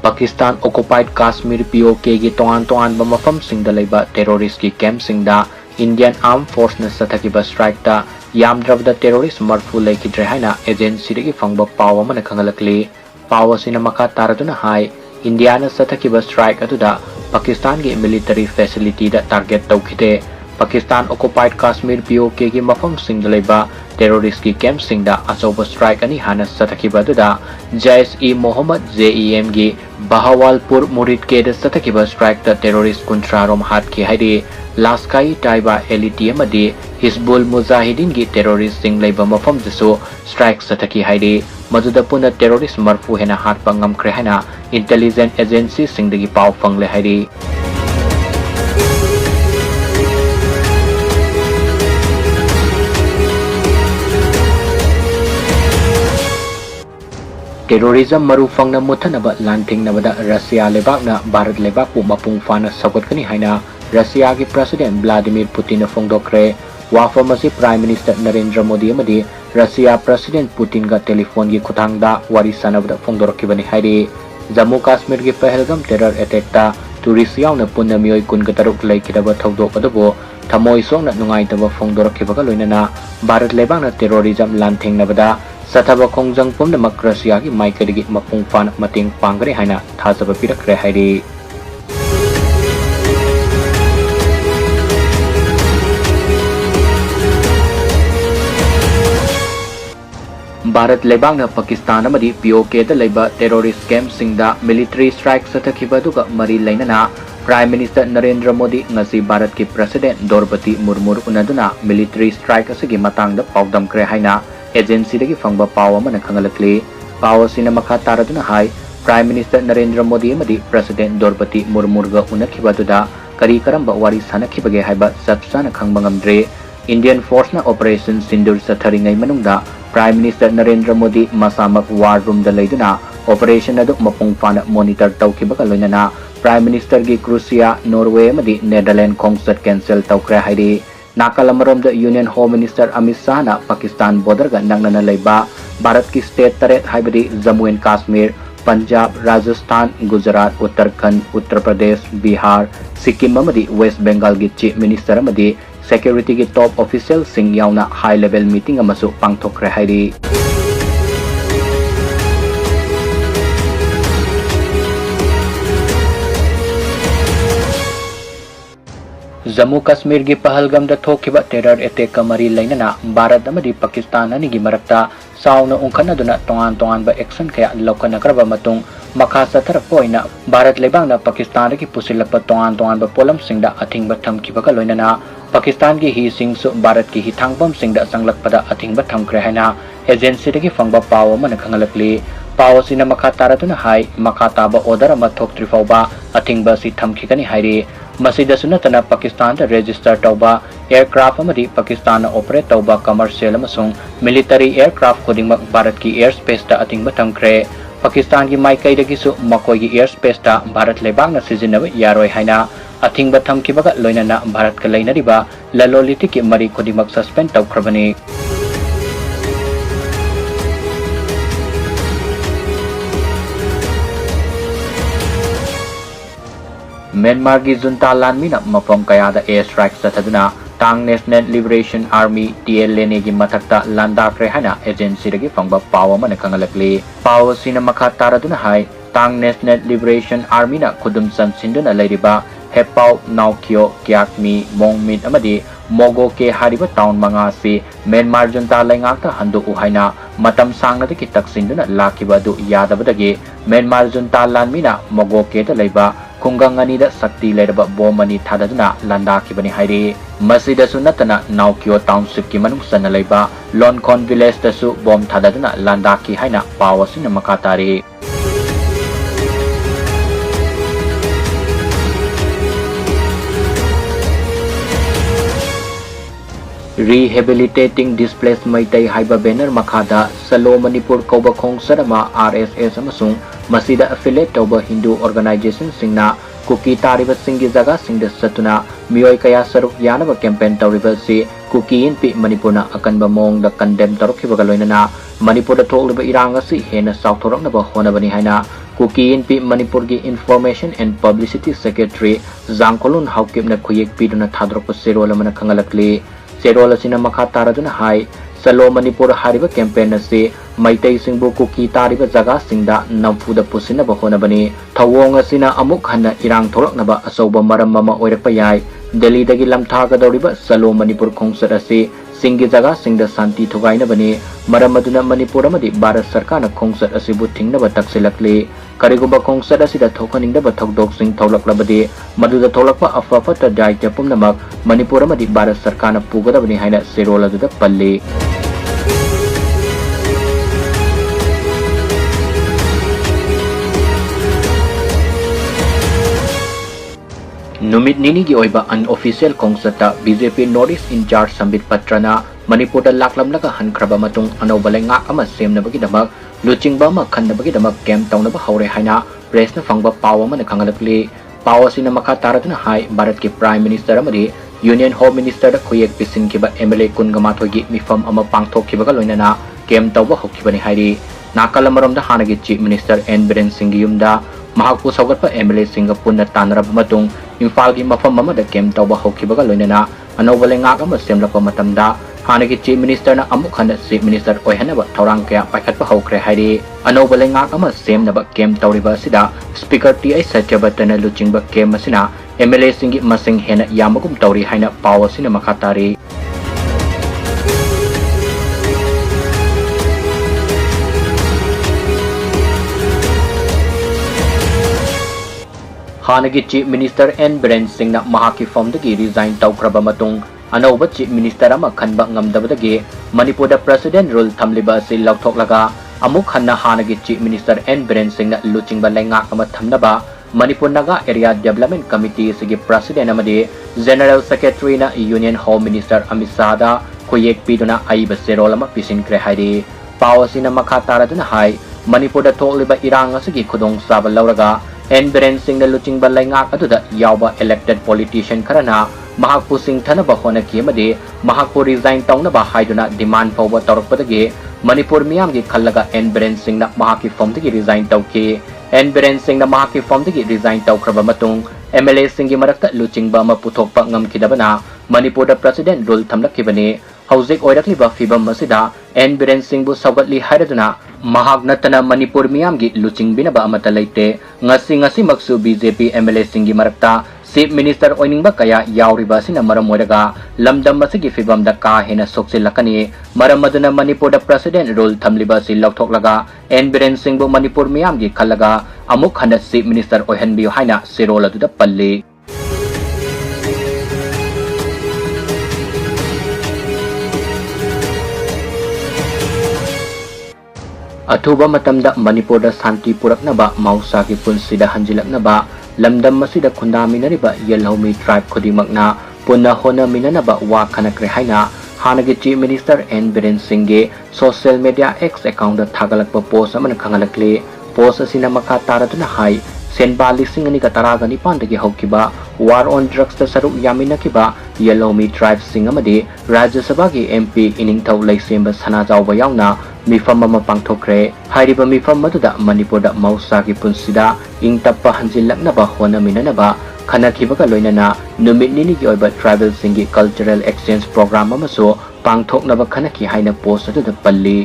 Pakistan occupied Kashmir POK gi toan mafam singda leiba terrorist ki camp singda Indian Armed Force na sathakiba strike ta yamdrabda terrorist marfu leikidre haina agency dagi fangba paw amana khangalakli paw asina makha taraduna hai India na sathakiba strike atuda Pakistan gi military facility da target tawkhite Pakistan occupied Kashmir POK gi mafam singda leiba terrorist ki camp singda achoba strike ani hana sathakiba atuda Jaish-e-Mohammed JEM gi Bahawalpur Murid ke da sathakiba strike ta terrorist kuntrarom Hatkhre Hairi Laskai Taiba Elite amadi Hizbul Mujahideen gi terrorist sing leiba mafam dasu strike sathaki Hairi maduda puna terrorist marfu hena hatpa ngamkhre haina intelligence agency singdagi paw fangle Hairi Terrorism maru fangna muthanaba lantingnabada Russia lebakna Bharat lebakpu mapung fana sagotkani haina Russia gi President Vladimir Putin na phongdokre wafam asi Prime Minister Narendra Modi amadi Russia President Putin ga telephone gi khuthangda wari sanabada phongdorkibani hairi Jammu Kashmir gi Pahalgam terror attack ta tourist yauna punna mioi kun ga taruk leikidaba thodok adabu thamoi songna nungai taba phongdorkibaga loinana Bharat lebakna terrorism lantingnabada Sathaba Kongjang Pumna Makrasya ki Maikadigi Mapung Fan Mating Pangre Haina Thazaba Pirakre Hairi Bharat lebakna Pakistan amadi POK da leiba terrorist camp singda military strike sathakiba duga mari lainana Prime Minister Narendra Modi ngasi Bharat ki President Draupadi Murmu unaduna military strike asigi matangda paudam kre haina agency dagi fangba paw amana khangalakli paw asina makha taraduna hai Prime Minister Narendra Modi amadi President Draupadi Murmu ga unakhibaduda kari karamba wari sanakhibage haiba sapsana khangba ngamdre Indian Force na Operation Sindur satharingai manungda Prime Minister Narendra Modi masamak war room da leiduna operation adu mapung fana monitor tawkhibaga loinana Prime Minister gi Crucia Norway amadi Netherlands concert cancel tawkre hairi Nakalamarom the Union Home Minister Amit Shah na Pakistan border ga nangnana leiba Bharat ki state taret haibadi Jammu and Kashmir Punjab Rajasthan Gujarat Uttarakhand Uttar Pradesh Bihar Sikkim amadi West Bengal gi Chief Minister amadi security ki top official sing yauna high level meeting amasu pangthokre hairi Jammu Kashmir gi Pahalgam da thokiba terror attack kamari lainana Bharat amadi Pakistan ani gi marakta sauna ungkhanaduna tongan ba action kaya lokana karba matung makha satharak poina Bharat lebangna Pakistan gi pusilapa tongan ba polam singda athingba thamkiba ka loinana Pakistan gi hi singsu Bharat ki hi thangbam singda sanglakpada athingba thamkre haina agency gi fangba paw mana khangalakli paw sina makha taraduna hai makha taba order ama thoktrifauba athingba si thamkhikani hairi Masida sunatana Pakistan da register tauba aircraft amadi Pakistan na operate tauba commercial amasung military aircraft kodingmak Bharat ki airspace da atingba thamkre Pakistan ki maikai dagi su makoi ki airspace da Bharat lebang na sizinaba yaroi haina atingba thamkibaga loinana Bharat ka lainariba laloliti ki mari kodingmak suspend taukrabani Myanmar gi junta lanmina mafam kaya da air strike sathaduna Tang National Liberation Army TLN gi mathakta landakre hana agency dagi fangba paw amana khangalakli paw sina makha taraduna hai Tang National Liberation Army na khudum sansinduna leiriba Hepau Naukyo Kyakmi Mongmit amadi Mogo ke hariba town manga si Myanmar junta laingakta handu uhaina matam sangna dagi taksinduna lakiba du yadabadagi Myanmar junta lanmina Mogo ke da leiba Kungangani da sakti leraba bomani thadaduna landakibani hairi masida sunatana Naukyo township ki manungsana leiba Lonkon village da su bom thadaduna landaki haina pawasina makatari Rehabilitating Displaced Maitai haiba banner makhada Salo Manipur Kauba Khong Sarama RSS amasung masida affiliate tauba Hindu organization singna kuki tariba singi jaga singda satuna mioi kaya saruk yanaba campaign tawriba si kuki inpi Manipurna akanba mong da condemn tarokhiba loinana Manipur da tholiba irang asi hena south thoroknaba honabani haina Kuki Inpi Manipur gi Information and Publicity Secretary Zangkolun Haukipna Kuyek Piduna Thadrop Serola Mana Kangalakli Serola Sina Makataraduna Hai Salo Manipur Hariba campaign asi Maitai Singbu Kuki Tariba Zaga Singda Namfuda Pusina Bahonabani Tawong asina Amuk Hana Irang Tolak Naba Asoba Maram Mama Oirapayai Delhi Dagi Lamtaga Doriba Salo Manipur Kongsat asi Singi Zaga Singda Santi Thugaina Bani Maramaduna Manipur Amadi Bharat Sarkarna Kongsat asibu Thingnaba Taksilakli Karigumba Kongsat asida Thokaningdaba Thokdok Sing Tholaklabadi Maduda Tholakpa Afafata Daitya Pumnamak Manipur Amadi Bharat Sarkarna Pugadabani Haina Serola Duda Palli Numit nini gi oiba unofficial kongsata BJP Northeast in charge Sambit Patrana Manipur da laklam laga hankraba matung anobalai ngak ama semnabagi damak luchingba ma khandabagi damak camp tawnaba haure haina press na fangba pawa man khangalakli pawa sina makha taratuna hai Bharat ki Prime Minister amadi Union Home Minister da khuyek pisin kiba MLA kungama thogi mifam ama pangthok kiba loinana camp tawba hokkibani hairi nakalamarom da hanagi Chief Minister N Biren Singh yumda mahakpu saugatpa MLA Singh punna tanrab matung Imphal gi mafam amada camp tawba hokkibaga loinana anobalai ngak ama semlakpa matamda hanagi Chief Minister na amuk handa Chief Minister oihanaba thorang kaya paikhatpa hokre hairi anobalai ngak ama semnaba camp tawriba sida Speaker TI Chathabada na luchingba camp asina MLA singi masing hena yamagum tawri haina pawa sina makatari Hanagi Chief Minister N Biren Singh na mahaki form dagi resign tawkraba matung anauba Chief Minister ama khanba ngamdabadagi Manipur da President rule thamliba asi lauthoklaga amuk hanna hanagi Chief Minister N Biren Singh na luchingba laingak ama thamnaba Manipur Naga Area Development Committee sigi President amadi General Secretary na Union Home Minister Amit Shah da khuyek piduna aiba serol ama pisinkre hairi pawasi na makataraduna hai Manipur da thokliba irang asigi khudong saba lauraga N Biren Singh na luchingba laingak aduda yawba elected politician karana mahakpu singthanaba honaki amadi mahakpu resign tawnaba haiduna demand fawba tawrakpadagi Manipur miyamgi khallaga N Biren Singh na mahaki formdagi resign tawki N Biren Singh na mahaki formdagi resign tawkraba matung MLA Singhgi marakta luchingba ama puthokpa ngamkidabana Manipur da President rule thamlakibani hauzik oirakliba fibam masida N Biren Singh bu saugatli hairaduna mahak natana Manipur miyamgi luchingbinaba amata leite ngasi maksu BJP MLA Singhgi marakta Chief Minister oiningba kaya yauriba sina maram oiraga lamdam masigi fibam da ka hena soksilakani maram maduna Manipur da President rule thamliba si lauthoklaga N Biren Singh bu Manipur miyamgi khallaga amuk handa Chief Minister oihanbiyo haina sirola duda palli Athuba matamda Manipur da Santi puraknaba mausagi punsida hanjilaknaba lamdam masida khundaminariba Yelhomi tribe khudimagna punna hona minanaba wa khanakre haina hanagi Chief Minister N Biren Singhge social media X account da thagalakpa post amana khangalakli post asina makha taraduna hai senba 2019 dagi hokkiba war on drugs da saruk yaminakiba Yelhomi tribe Singh amadi Rajya Sabha gi MP iningthau leisemba sanajawba yauna mifam ama pangthokre hairiba mifam maduda Manipur da mausagi punsida ingtappa hanjilaknaba hona minanaba khanakhibaga loinana numit nini gi oiba tribal singi cultural exchange program amaso pangthoknaba khanaki haina post adu da palli